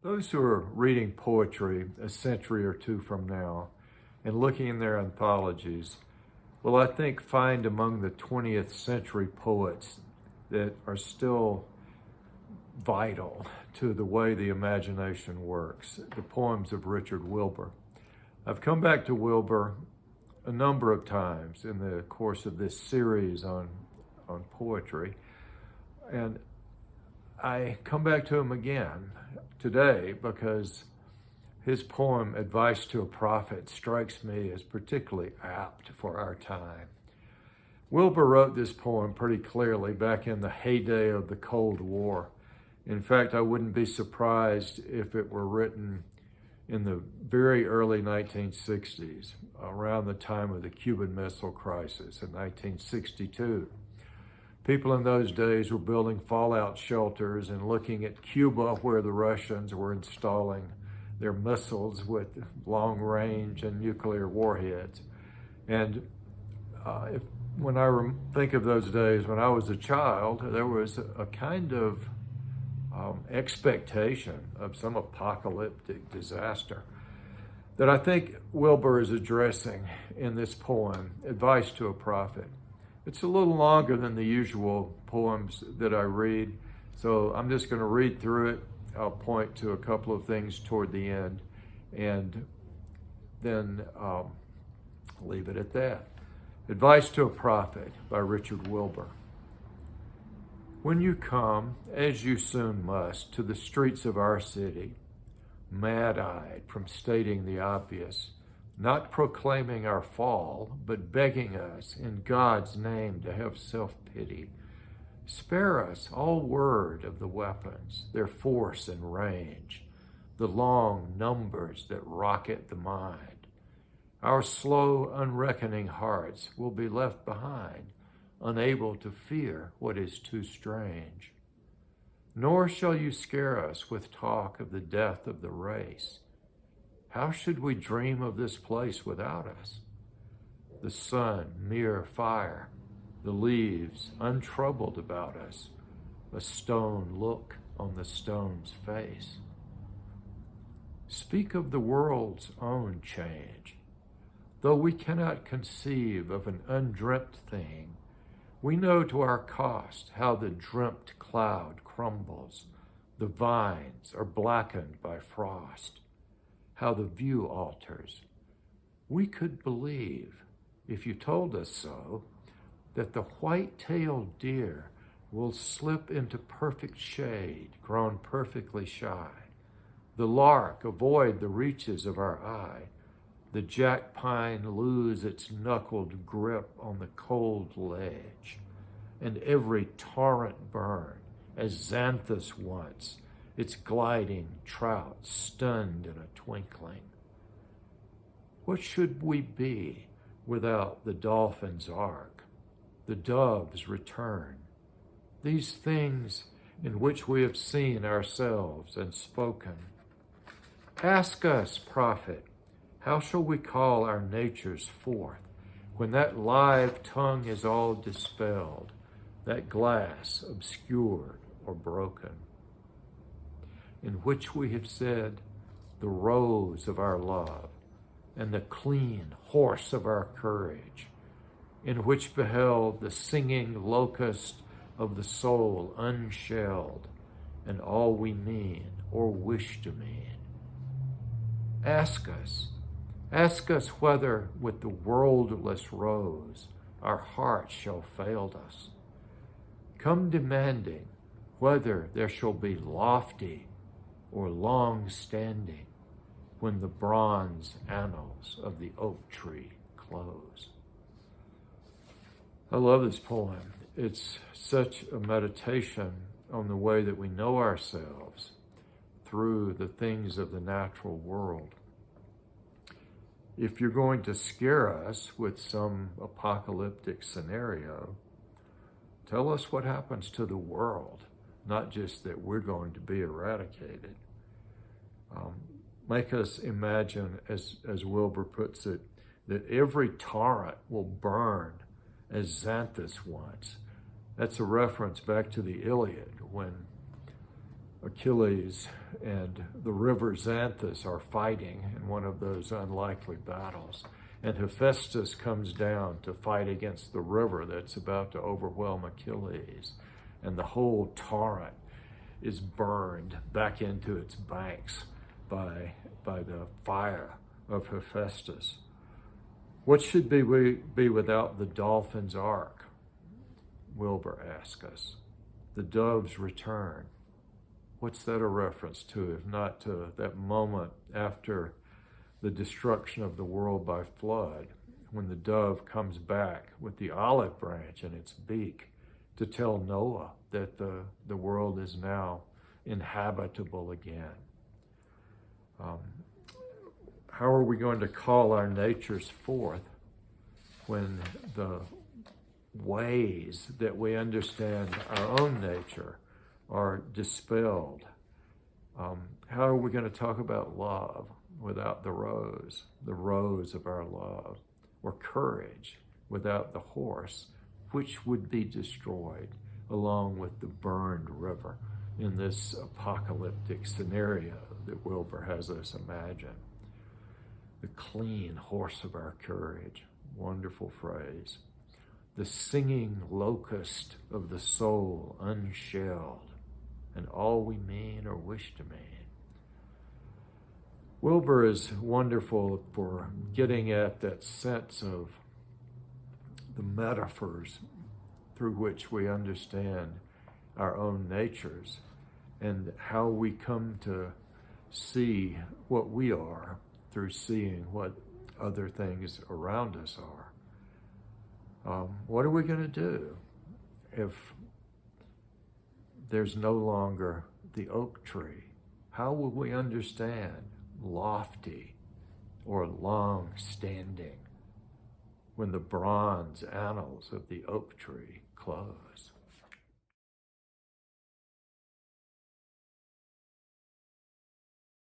Those who are reading poetry a century or two from now and looking in their anthologies will, I think, find among the 20th century poets that are still vital to the way the imagination works, the poems of Richard Wilbur. I've come back to Wilbur a number of times in the course of this series on poetry, and I come back to him again today because his poem, Advice to a Prophet, strikes me as particularly apt for our time. Wilbur wrote this poem pretty clearly back in the heyday of the Cold War. In fact, I wouldn't be surprised if it were written in the very early 1960s, around the time of the Cuban Missile Crisis in 1962. People in those days were building fallout shelters and looking at Cuba, where the Russians were installing their missiles with long range and nuclear warheads. And when I think of those days when I was a child, there was a kind of expectation of some apocalyptic disaster that I think Wilbur is addressing in this poem, Advice to a Prophet. It's a little longer than the usual poems that I read, so I'm just going to read through it. I'll point to a couple of things toward the end, and then leave it at that. Advice to a Prophet by Richard Wilbur. When you come, as you soon must, to the streets of our city, mad-eyed from stating the obvious, not proclaiming our fall, but begging us in God's name to have self-pity, spare us all word of the weapons, their force and range, the long numbers that rocket the mind. Our slow, unreckoning hearts will be left behind, unable to fear what is too strange. Nor shall you scare us with talk of the death of the race. How should we dream of this place without us? The sun, mere fire, the leaves, untroubled about us, a stone look on the stone's face. Speak of the world's own change. Though we cannot conceive of an undreamt thing, we know to our cost how the dreamt cloud crumbles, the vines are blackened by frost, how the view alters. We could believe, if you told us so, that the white-tailed deer will slip into perfect shade, grown perfectly shy. The lark avoid the reaches of our eye. The jack pine lose its knuckled grip on the cold ledge, and every torrent burn, as Xanthus once, its gliding trout stunned in a twinkling. What should we be without the dolphin's ark, the dove's return, these things in which we have seen ourselves and spoken? Ask us, prophet, how shall we call our natures forth when that live tongue is all dispelled, that glass obscured or broken, in which we have said the rose of our love and the clean horse of our courage, in which beheld the singing locust of the soul unshelled and all we mean or wish to mean. Ask us whether with the worldless rose our hearts shall fail us. Come demanding whether there shall be lofty or long-standing when the bronze annals of the oak tree close. I love this poem. It's such a meditation on the way that we know ourselves through the things of the natural world. If you're going to scare us with some apocalyptic scenario, tell us what happens to the world, not just that we're going to be eradicated. Make us imagine, as Wilbur puts it, that every torrent will burn as Xanthus once. That's a reference back to the Iliad when Achilles and the river Xanthus are fighting in one of those unlikely battles. And Hephaestus comes down to fight against the river that's about to overwhelm Achilles. And the whole torrent is burned back into its banks by the fire of Hephaestus. What should we be without the dolphin's ark? Wilbur asks us. The dove's return. What's that a reference to, if not to that moment after the destruction of the world by flood, when the dove comes back with the olive branch in its beak to tell Noah that the world is now inhabitable again? How are we going to call our natures forth when the ways that we understand our own nature are dispelled? How are we going to talk about love without the rose of our love, or courage without the horse, which would be destroyed along with the burned river in this apocalyptic scenario that Wilbur has us imagine? The clean horse of our courage, wonderful phrase. The singing locust of the soul unshelled, and all we mean or wish to mean. Wilbur is wonderful for getting at that sense of the metaphors through which we understand our own natures and how we come to see what we are through seeing what other things around us are. What are we going to do if there's no longer the oak tree? How will we understand lofty or long-standing when the bronze annals of the oak tree close?